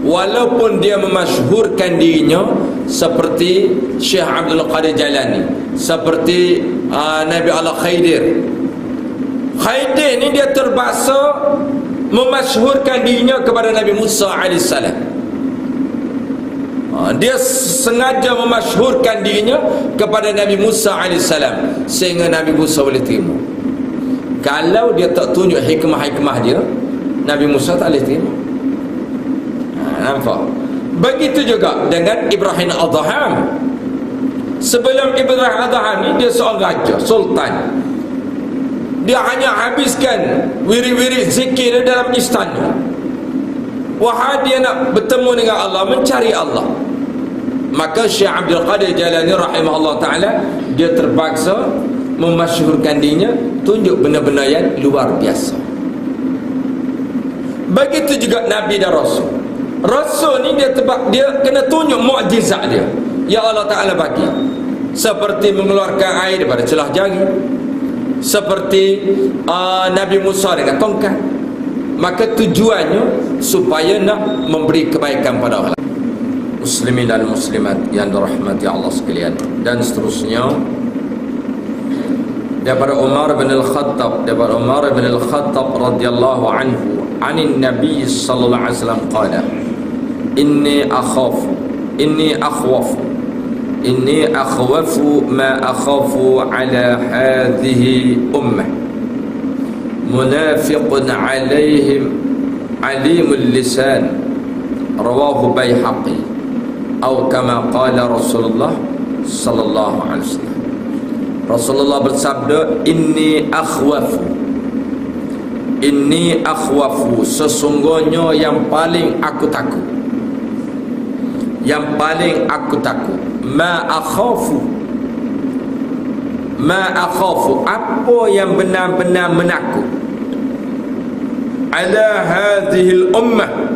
walaupun dia memasyhurkan dirinya seperti Syekh Abdul Qadir Jailani, seperti Nabi Allah Khidir ni, dia terpaksa memasyhurkan dirinya kepada Nabi Musa AS. Dia sengaja memasyhurkan dirinya kepada Nabi Musa AS sehingga Nabi Musa boleh terima. Kalau dia tak tunjuk hikmah-hikmah dia, Nabi Musa tak boleh terima. Nampak? Begitu juga dengan Ibrahim Adham. Sebelum Ibrahim Adham ni, dia seorang raja, sultan. Dia hanya habiskan wirid-wirid zikir dalam istana. Wahai dia nak bertemu dengan Allah, mencari Allah. Maka Syekh Abdul Qadir Jailani rahimahullah ta'ala, dia terpaksa memasyhurkan dirinya, tunjuk benda-benda yang luar biasa. Begitu juga Nabi dan Rasul. Rasul ni dia kena tunjuk mukjizat dia yang Allah Ta'ala bagi, seperti mengeluarkan air daripada celah jari, seperti Nabi Musa dengan tongkat. Maka tujuannya supaya nak memberi kebaikan pada orang lain. Muslimin dan muslimat yang dirahmati Allah sekalian. Dan seterusnya, daripada Umar bin Al-Khattab radhiyallahu anhu, anin Nabi sallallahu alaihi wasallam qala, inni akhwafu ma akhafu ala hadhihi ummah munafiqun alaihim alimul lisan, rawahu Baihaqi, atau kama qala Rasulullah sallallahu alaihi wasallam. Rasulullah bersabda, inni akhwafu, sesungguhnya yang paling aku takut, ma akhafu, apa yang benar-benar menakut, ala hadhil ummah,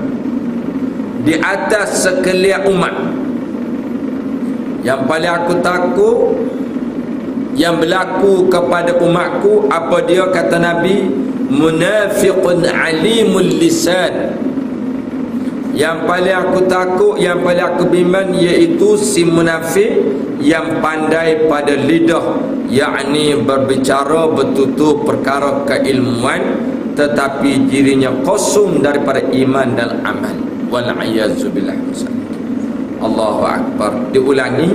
di atas sekalian umat. Yang paling aku takut yang berlaku kepada umatku, apa dia? Kata Nabi, munafiqun alimul lisan. Yang paling aku takut, yang paling aku bimbang, iaitu si munafik yang pandai pada lidah, yakni berbicara, bertutur perkara keilmuan, tetapi dirinya kosong daripada iman dan amal. Wal'iyyazubillah. Allahu Akbar. Diulangi,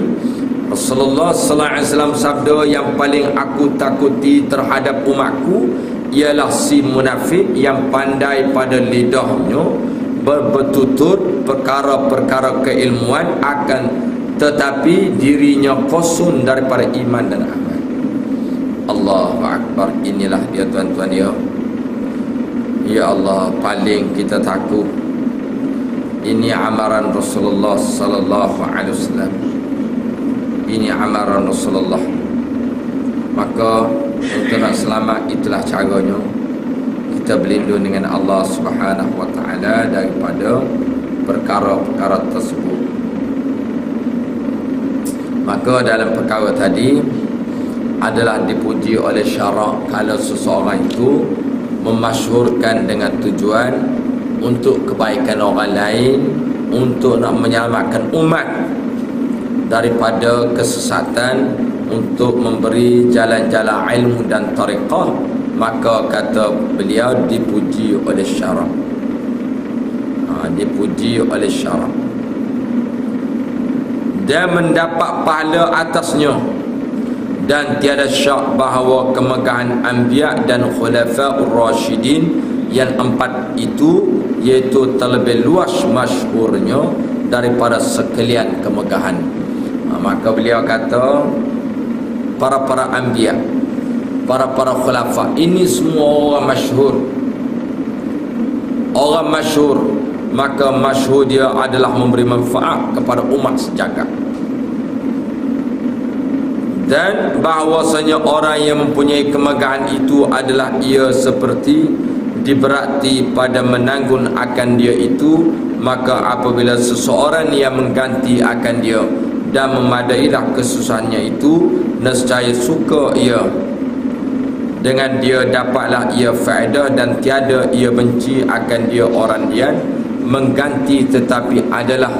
Rasulullah sallallahu alaihi wasallam sabda, yang paling aku takuti terhadap umatku ialah si munafik yang pandai pada lidahnya bertutur perkara-perkara keilmuan, akan tetapi dirinya kosong daripada iman dan amal. Allahu Akbar. Inilah dia tuan-tuan ya. Ya Allah, paling kita takut. Ini amaran Rasulullah sallallahu alaihi wasallam. Ini amaran Rasulullah. Maka untuk nak selamat, itulah caranya kita berlindung dengan Allah Subhanahu wa taala daripada perkara-perkara tersebut. Maka dalam perkara tadi adalah dipuji oleh syarak kalau seseorang itu memasyhurkan dengan tujuan untuk kebaikan orang lain, untuk nak menyelamatkan umat daripada kesesatan, untuk memberi jalan-jalan ilmu dan tariqah, maka kata beliau dipuji oleh syarak. Dipuji oleh syarak dan mendapat pahala atasnya, dan tiada syak bahawa kemegahan anbiya dan khulafa'ur rasyidin yang empat itu, iaitu terlebih luas masyhurnya daripada sekalian kemegahan. Maka beliau kata para anbiya, para khulafa, ini semua orang masyhur. Orang masyhur, maka masyhur dia adalah memberi manfaat kepada umat sejagat. Dan bahawasanya orang yang mempunyai kemegahan itu adalah ia seperti diberati pada menanggung akan dia itu, maka apabila seseorang yang mengganti akan dia dan memadailah kesusahannya itu, nescaya suka ia dengan dia, dapatlah ia faedah, dan tiada ia benci akan dia orang dia mengganti, tetapi adalah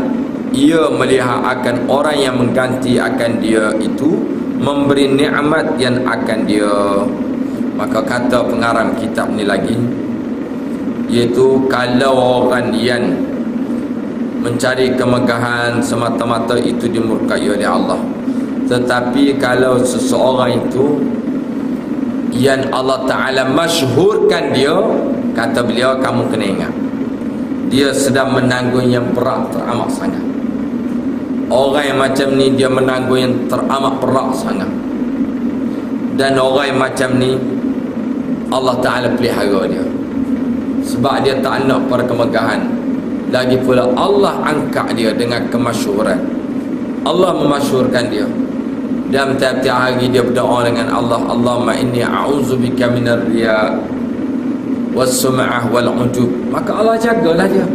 ia melihat akan orang yang mengganti akan dia itu memberi nikmat yang akan dia. Maka kata pengarang kitab ni lagi, iaitu kalau orang yang mencari kemegahan semata-mata itu dimurkai oleh Allah, tetapi kalau seseorang itu yang Allah Ta'ala masyhurkan dia, kata beliau, kamu kena ingat dia sedang menanggung yang berat teramat sangat. Orang yang macam ni dia menanggung yang teramat berat sangat, dan orang yang macam ni Allah Ta'ala pelihara dia, sebab dia tak nak pada kemegahan. Lagi pula Allah angkat dia dengan kemasyhuran. Allah memasyhurkan dia, dan tiap-tiap hari dia berdoa dengan Allah, Allahumma inni a'udzubika minar riya was-sum'ah wal-'ujub. Maka Allah jagalah dia.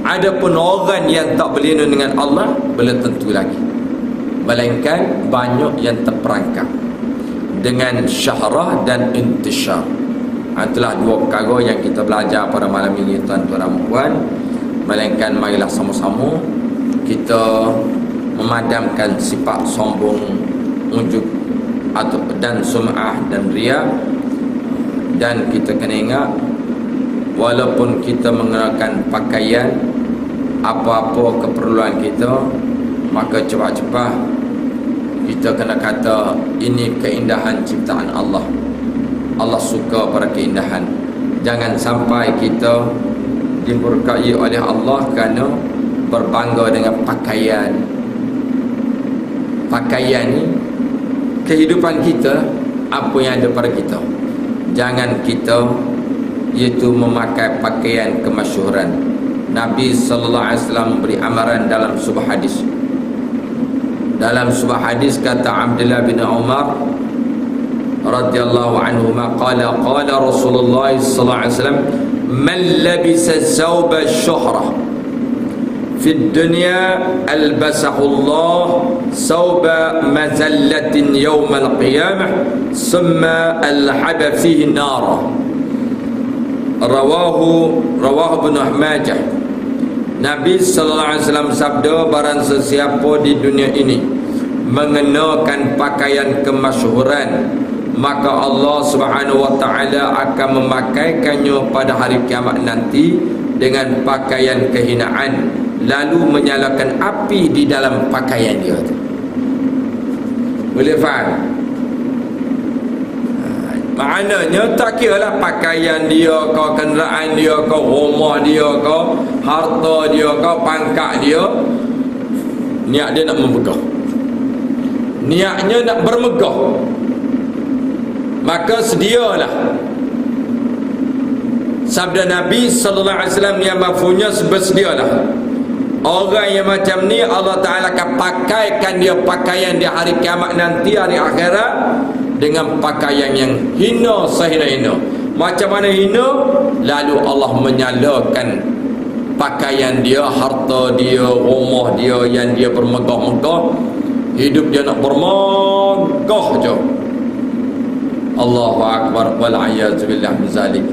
Adapun orang yang tak berlindung dengan Allah, belum tentu lagi, melainkan banyak yang terperangkap dengan syahrah dan intishar. Itulah dua perkara yang kita belajar pada malam ini, tuan-tuan dan puan. Melainkan marilah sama-sama kita memadamkan sifat sombong, ujub atau dan sum'ah dan riya. Dan kita kena ingat, walaupun kita mengenakan pakaian, apa-apa keperluan kita, maka cepat-cepat kita kena kata ini keindahan ciptaan Allah. Allah suka pada keindahan. Jangan sampai kita dimurkai oleh Allah kerana berbangga dengan pakaian. Pakaian ni kehidupan kita, apa yang ada pada kita. Jangan kita iaitu memakai pakaian kemasyhuran. Nabi sallallahu alaihi wasallam beri amaran dalam sebuah hadis. Dalam sebuah hadis kata Abdullah bin Umar radhiyallahu anhuma qala Rasulullah sallallahu alaihi wasallam man labisa thawba syuhrah fi dunya albasahu Allah thawba mazallatin yawm al-qiyamah thumma alhaba fihi an-nar. Rawahu Ibn Majah. Nabi sallallahu alaihi wasallam sabda, barang sesiapa di dunia ini mengenakan pakaian kemasyhuran, maka Allah Subhanahu wa taala akan memakaikannya pada hari kiamat nanti dengan pakaian kehinaan, lalu menyalakan api di dalam pakaian dia. Boleh faham? Maknanya tak kira lah pakaian dia ke, kenderaan dia ke, rumah dia ke, harta dia ke, pangkat dia, niat dia nak memegah, niatnya nak bermegah, maka sedialah. Sabda Nabi sallallahu alaihi wasallam yang mafhunya bersedialah. Orang yang macam ni Allah Ta'ala akan pakaikan dia pakaian di hari kiamat nanti, hari akhirat, dengan pakaian yang hina sehina-hina. Macam mana hina? Lalu Allah menyalakan pakaian dia, harta dia, rumah dia yang dia bermegah-megah, hidup dia nak bermegah je. Allahu Akbar wal'ayazubillah min zalik.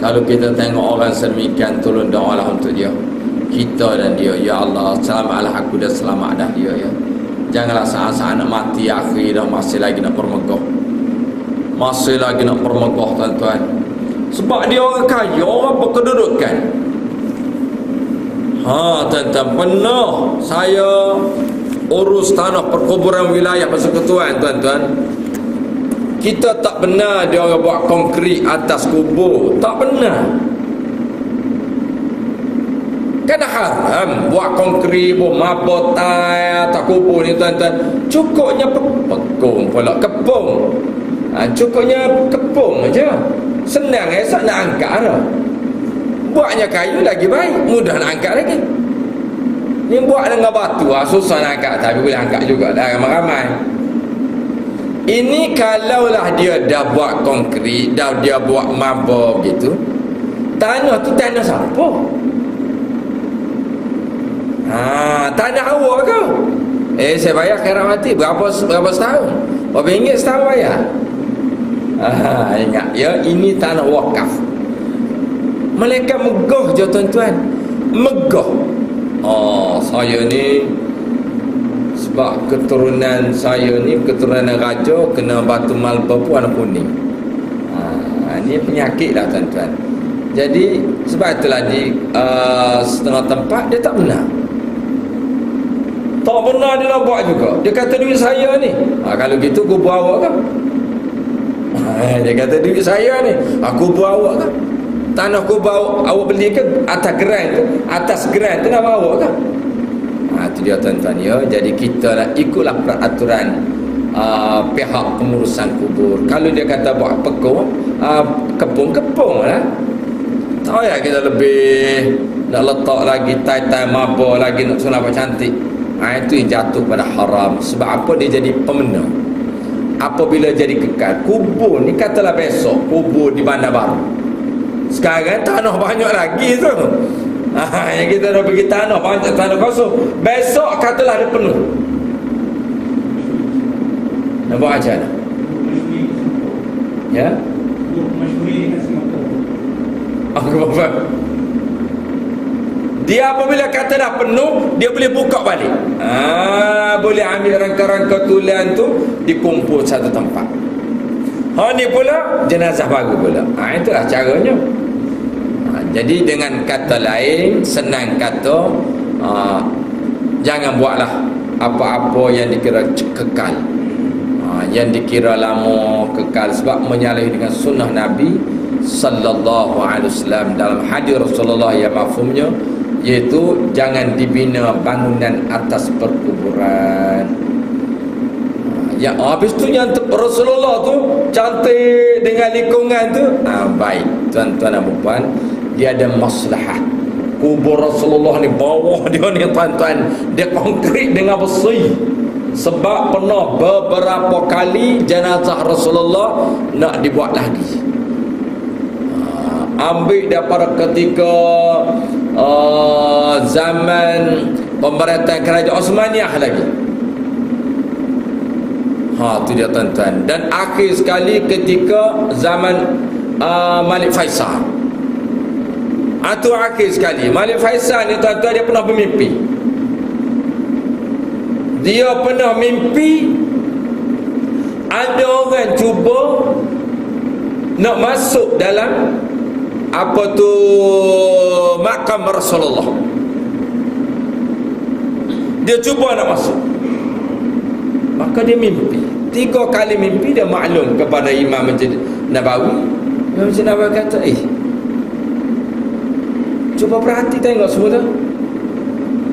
Kalau kita tengok orang sedemikian, tolong doalah untuk dia, kita dan dia. Ya Allah, selamatlah aku dan selamat dah dia, ya. Janganlah saat-saat nak mati akhir dah masih lagi nak bermegah, masih lagi nak bermegah, tuan-tuan. Sebab dia orang kaya, orang berkedudukan. Tuan-tuan, pernah saya urus tanah perkuburan wilayah persekutuan, tuan-tuan. Kita tak benar dia orang buat konkrit atas kubur, tak benar. Kan haram buat konkrit, buat mabotai atas kubur ni, tuan-tuan. Cukupnya pekung pula, kepung. Cukupnya kepung aja. Senang esok nak angkat dah. Buatnya kayu lagi baik, mudah nak angkat lagi. Ni buat dengan batu, susah nak angkat, tapi boleh angkat juga dah ramai-ramai. Ini kalaulah dia dah buat konkrit, dah dia buat mabur gitu, tanah tu tanah siapa? Tanah awak ke? Saya bayar akhirat mati berapa setahun? Berapa ringgit setahun bayar? Ingat ya, ini tanah wakaf. Mereka megah je, tuan-tuan. Megah. Saya ni sebab keturunan saya ni keturunan raja, kena batu malba pun warna kuning. Ni penyakit lah, tuan-tuan. Jadi sebab itulah di setengah tempat dia tak benar. Tak benar dia nak buat juga. Dia kata duit saya ni. Kalau gitu kubur awak kan? Dia kata duit saya ni, kubur awak kan? Tanah kubur awak beli ke atas geran tu? Atas geran tu nak bawa kan? Itu dia, tuan-tuan, ya. Jadi kita lah ikutlah peraturan pihak pengurusan kubur. Kalau dia kata buat pekung, kepung-kepung lah. Tak payah kita lebih nak letak lagi tai-tai mabur lagi, nak suruh nampak cantik. Itu yang jatuh pada haram. Sebab apa? Dia jadi pemena. Apabila jadi kekal, kubur ni katalah besok kubur di Bandar Baru, sekarang tanah banyak lagi tu. Yang kita dah pergi tanah banyak, tanah kosong. Besok katalah dia penuh. Nak buat macam mana? Ya? Aku faham. Dia apabila kata dah penuh, dia boleh buka balik. Boleh ambil rangka-rangka tulen tu, dikumpul satu tempat. Ni pula jenazah baru pula. Itulah caranya. Jadi dengan kata lain, senang kata, jangan buatlah apa-apa yang dikira kekal, yang dikira lama kekal. Sebab menyalahi dengan sunnah Nabi sallallahu alaihi wasallam dalam hadis Rasulullah yang mafhumnya, iaitu jangan dibina bangunan atas perkuburan. Ya, habis tu yang Rasulullah tu cantik dengan lingkungan tu. Baik, tuan-tuan dan puan, dia ada maslahah. Kubur Rasulullah ni bawah dia ni tuan-tuan, dia konkrit dengan besi. Sebab pernah beberapa kali jenazah Rasulullah nak dibuat lagi. Ambil daripada ketika zaman pemerintahan kerajaan Osmaniyah lagi. Tu dia tuan-tuan. Dan akhir sekali ketika zaman Malik Faisal. Itu akhir sekali. Malik Faisal ni tuan-tuan, dia pernah bermimpi. Dia pernah mimpi ada orang cuba nak masuk dalam apa tu makam Rasulullah. Dia cuba nak masuk. Maka dia mimpi. 3 kali mimpi dia maklum kepada Imam Masjid Nabawi. Imam Masjid Nabawi kata, cuba perhati tengok semua tu.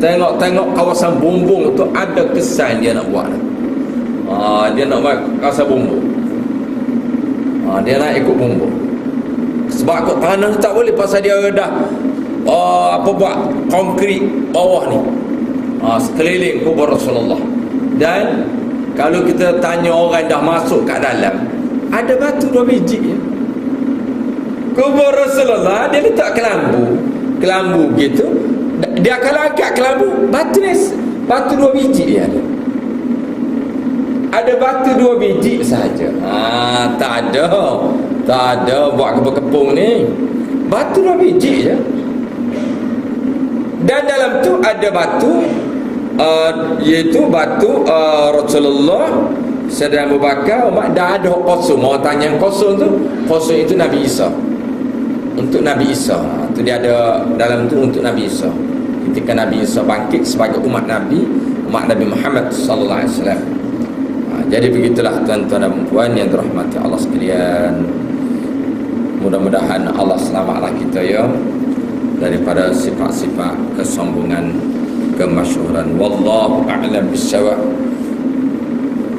Tengok kawasan bumbung tu ada kesan dia nak buat. Dia nak buat kawasan bumbung. Dia nak ikut bumbung. Sebab kok tanah tak boleh, pasal dia dah buat konkrit bawah ni. Sekeliling kubur Rasulullah. Dan kalau kita tanya orang dah masuk kat dalam, ada batu 2 biji ya. Kubur Rasulullah dia letak kelambu gitu. Dia kalau angkat kelambu, batu 2 biji dia ada. Ada batu 2 biji saja. Tak ada buat kepung-kepung ni. Batu 2 biji je. Dan dalam tu ada batu, iaitu batu Rasulullah, Sayyidina Abu Bakar, Umar. Dah ada kosong. Orang tanya yang kosong tu, kosong itu Nabi Isa. Untuk Nabi Isa. Itu dia ada dalam tu untuk Nabi Isa. Ketika Nabi Isa bangkit sebagai umat Nabi Muhammad sallallahu alaihi wasallam. Jadi begitulah tuan-tuan dan puan yang dirahmati Allah sekalian. Mudah-mudahan Allah selamatkan kita ya daripada sifat-sifat kesombongan, kemasyhuran. Wallahu a'lam bissawab.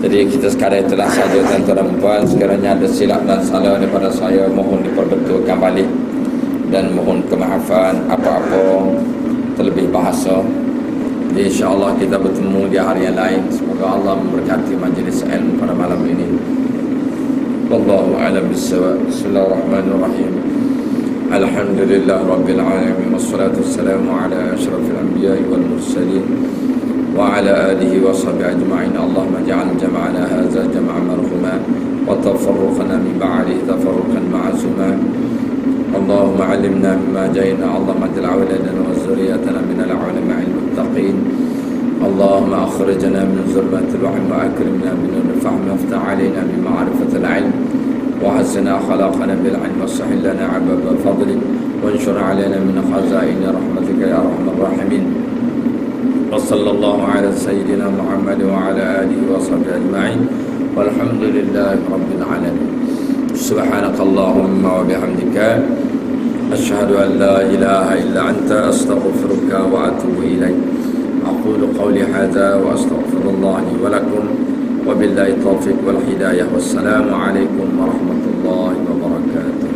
Jadi kita sekarang itulah saja tuan-tuan dan puan. Sekiranya ada silap dan salah daripada saya, mohon diperbetulkan balik dan mohon kemaafan apa-apa terlebih bahasa. Jadi insya-Allah kita bertemu di hari yang lain. Semoga Allah memberkati majlis ilmu pada malam ini. Wallahu a'lam bissawab. Bismillahirrahmanirrahim. Alhamdulillah rabbil alamin, wassalatu wassalamu ala asyrafil anbiya'i wal mursalin wa ala alihi wa sahbihi ajma'in. Allahumma ja'al jama'ana hadza jam'an marhuma wa tafarruqana min ba'dihi tafarruqan ma'suma. Allahumma 'allimna mimma jahilna. Allahumma aj'al awladana wa zurriyyatana min al-'ulama'i al-muttaqin. Allahumma akhrijna min zulmatil wahmi wa akrimna min al-fahmi waftah 'alaina min ma'rifatil 'ilm wa hasina khalaqana bil 'ilmi wassahhil lana 'ababa fadlik wa anshur 'alaina min khaza'ini rahmatika ya arhamar rahimin. Wa sallallahu ala sayyidina Muhammad wa ala alihi wa sahbihi ajma'in. Walhamdulillahi rabbil alamin. Subhanakallahumma wa bihamdika asyhadu an la ilaha illa anta astaghfiruka wa atubu ilaik. Aqulu qawli hadza wa astaghfirullah li wa lakum wa billahi taufiq wal hidayah. Wassalamu alaikum warahmatullahi wabarakatuh.